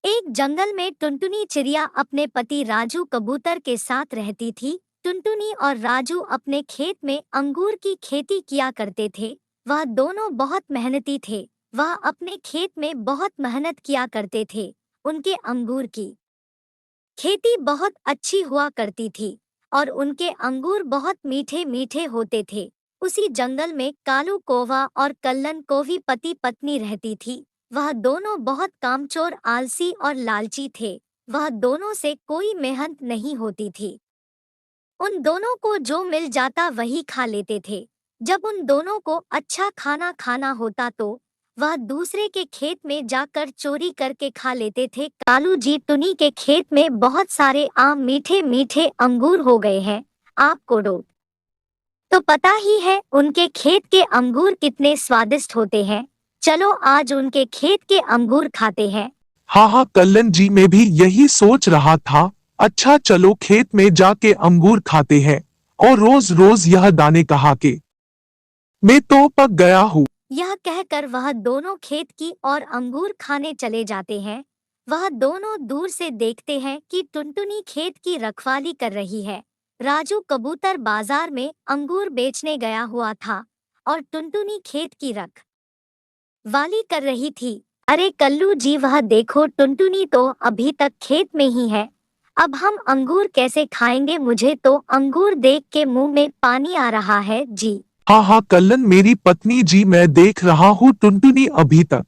एक जंगल में टुनटुनी चिड़िया अपने पति राजू कबूतर के साथ रहती थी। टुनटुनी और राजू अपने खेत में अंगूर की खेती किया करते थे। वह दोनों बहुत मेहनती थे। वह अपने खेत में बहुत मेहनत किया करते थे। उनके अंगूर की खेती बहुत अच्छी हुआ करती थी और उनके अंगूर बहुत मीठे मीठे होते थे। उसी जंगल में कालू कौवा और कल्लन कौवी पति पत्नी रहती थी। वह दोनों बहुत कामचोर, आलसी और लालची थे। वह दोनों से कोई मेहनत नहीं होती थी। उन दोनों को जो मिल जाता वही खा लेते थे। जब उन दोनों को अच्छा खाना खाना होता तो वह दूसरे के खेत में जाकर चोरी करके खा लेते थे। कालू जी, टुनी के खेत में बहुत सारे आम, मीठे मीठे अंगूर हो गए हैं। आपको तो पता ही है उनके खेत के अंगूर कितने स्वादिष्ट होते हैं। चलो आज उनके खेत के अंगूर खाते हैं। हाँ हाँ कल्लन जी, मैं भी यही सोच रहा था। अच्छा चलो खेत में जाके अंगूर खाते हैं। और रोज रोज यह दाने कहा के मैं तो पक गया हूँ। यह कहकर वह दोनों खेत की और अंगूर खाने चले जाते हैं। वह दोनों दूर से देखते हैं कि टुनटुनी खेत की रखवाली कर रही है। राजू कबूतर बाजार में अंगूर बेचने गया हुआ था और टुनटुनी खेत की रखवाली कर रही थी। अरे कल्लू जी, वह देखो टुनटुनी तो अभी तक खेत में ही है। अब हम अंगूर कैसे खाएंगे? मुझे तो अंगूर देख के मुंह में पानी आ रहा है जी। हाँ हाँ कल्लन मेरी पत्नी जी, मैं देख रहा हूँ टुनटुनी अभी तक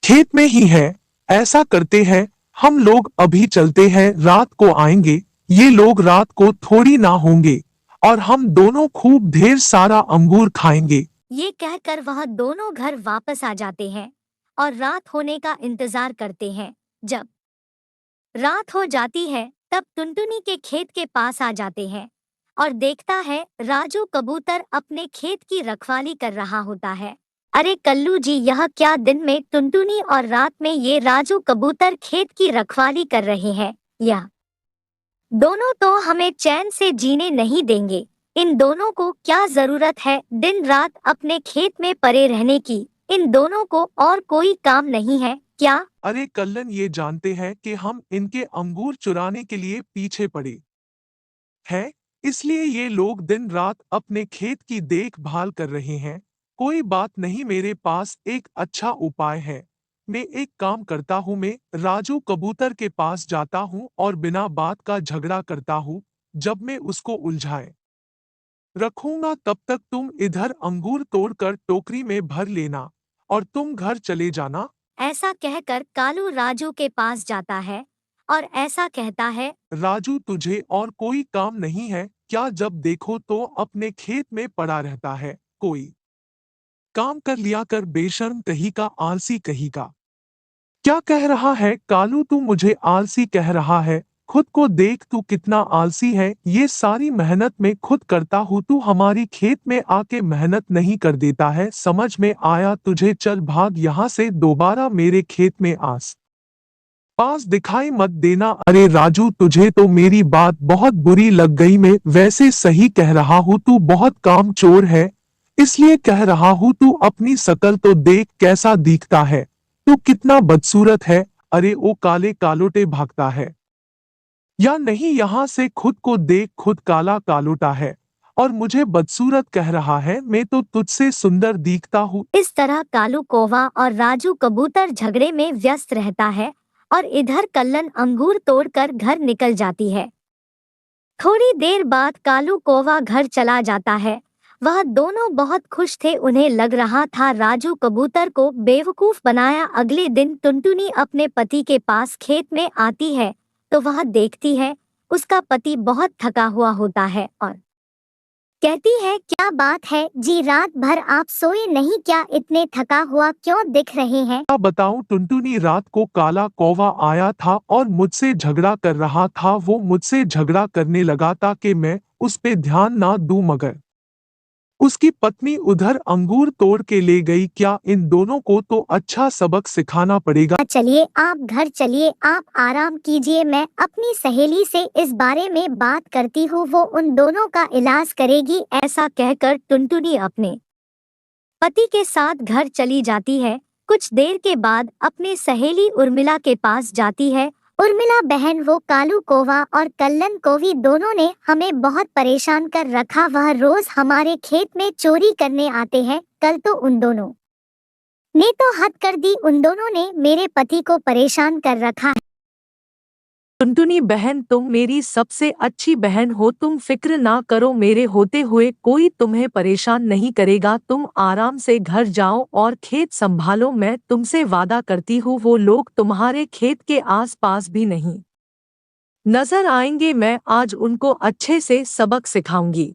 खेत में ही है। ऐसा करते हैं, हम लोग अभी चलते हैं, रात को आएंगे। ये लोग रात को थोड़ी ना होंगे और हम दोनों खूब ढेर सारा अंगूर खाएंगे। ये कहकर वह दोनों घर वापस आ जाते हैं और रात होने का इंतजार करते हैं। जब रात हो जाती है तब टुनटुनी के खेत के पास आ जाते हैं और देखता है राजू कबूतर अपने खेत की रखवाली कर रहा होता है। अरे कल्लू जी, यह क्या दिन में टुनटुनी और रात में ये राजू कबूतर खेत की रखवाली कर रहे हैं? यह दोनों तो हमें चैन से जीने नहीं देंगे। इन दोनों को क्या जरूरत है दिन रात अपने खेत में पड़े रहने की? इन दोनों को और कोई काम नहीं है क्या? अरे कल्लन, ये जानते हैं कि हम इनके अंगूर चुराने के लिए पीछे पड़े हैं, इसलिए ये लोग दिन रात अपने खेत की देखभाल कर रहे हैं। कोई बात नहीं, मेरे पास एक अच्छा उपाय है। मैं एक काम करता हूँ, मैं राजू कबूतर के पास जाता हूँ और बिना बात का झगड़ा करता हूँ। जब मैं उसको उलझाए रखूंगा तब तक तुम इधर अंगूर तोड़कर टोकरी में भर लेना और तुम घर चले जाना। ऐसा कहकर कालू राजू के पास जाता है और ऐसा कहता है। राजू, तुझे और कोई काम नहीं है क्या? जब देखो तो अपने खेत में पड़ा रहता है। कोई काम कर लिया कर, बेशर्म कहीं का, आलसी कहीं का। क्या कह रहा है कालू, तू मुझे आलसी कह रहा है? खुद को देख, तू कितना आलसी है। ये सारी मेहनत मैं खुद करता हूँ, तू हमारी खेत में आके मेहनत नहीं कर देता है। समझ में आया तुझे? चल भाग यहाँ से, दोबारा मेरे खेत में आस पास दिखाई मत देना। अरे राजू, तुझे तो मेरी बात बहुत बुरी लग गई। मैं वैसे सही कह रहा हूँ, तू बहुत कामचोर है, इसलिए कह रहा हूँ। तू अपनी शकल तो देख, कैसा दिखता है, तू कितना बदसूरत है। अरे ओ काले कालोटे, भागता है या नहीं यहाँ से? खुद को देख, खुद काला कालोटा है और मुझे बदसूरत कह रहा है। मैं तो तुझसे सुंदर दिखता हूँ। इस तरह कालू कौवा और राजू कबूतर झगड़े में व्यस्त रहता है और इधर कल्लन अंगूर तोड़कर घर निकल जाती है। थोड़ी देर बाद कालू कौवा घर चला जाता है। वह दोनों बहुत खुश थे। उन्हें लग रहा था राजू कबूतर को बेवकूफ बनाया। अगले दिन टुनटुनी अपने पति के पास खेत में आती है तो वह देखती है उसका पति बहुत थका हुआ होता है और कहती है, क्या बात है जी, रात भर आप सोए नहीं क्या? इतने थका हुआ क्यों दिख रहे हैं? क्या बताऊं टुनटुनी, रात को काला कौवा आया था और मुझसे झगड़ा कर रहा था। वो मुझसे झगड़ा करने लगा था कि मैं उस पे ध्यान ना दूं, मगर उसकी पत्नी उधर अंगूर तोड़ के ले गई। क्या इन दोनों को तो अच्छा सबक सिखाना पड़ेगा। चलिए आप घर चलिए, आप आराम कीजिए, मैं अपनी सहेली से इस बारे में बात करती हूँ, वो उन दोनों का इलाज करेगी। ऐसा कहकर टुनटुनी अपने पति के साथ घर चली जाती है। कुछ देर के बाद अपने सहेली उर्मिला के पास जाती है। उर्मिला बहन, वो कालू कौवा और कल्लन कौवी दोनों ने हमें बहुत परेशान कर रखा। वह रोज हमारे खेत में चोरी करने आते हैं। कल तो उन दोनों ने तो हद कर दी। उन दोनों ने मेरे पति को परेशान कर रखा है। टुनटुनी बहन, तुम मेरी सबसे अच्छी बहन हो, तुम फिक्र ना करो, मेरे होते हुए कोई तुम्हें परेशान नहीं करेगा। तुम आराम से घर जाओ और खेत संभालो। मैं तुमसे वादा करती हूँ वो लोग तुम्हारे खेत के आसपास भी नहीं नजर आएंगे। मैं आज उनको अच्छे से सबक सिखाऊंगी।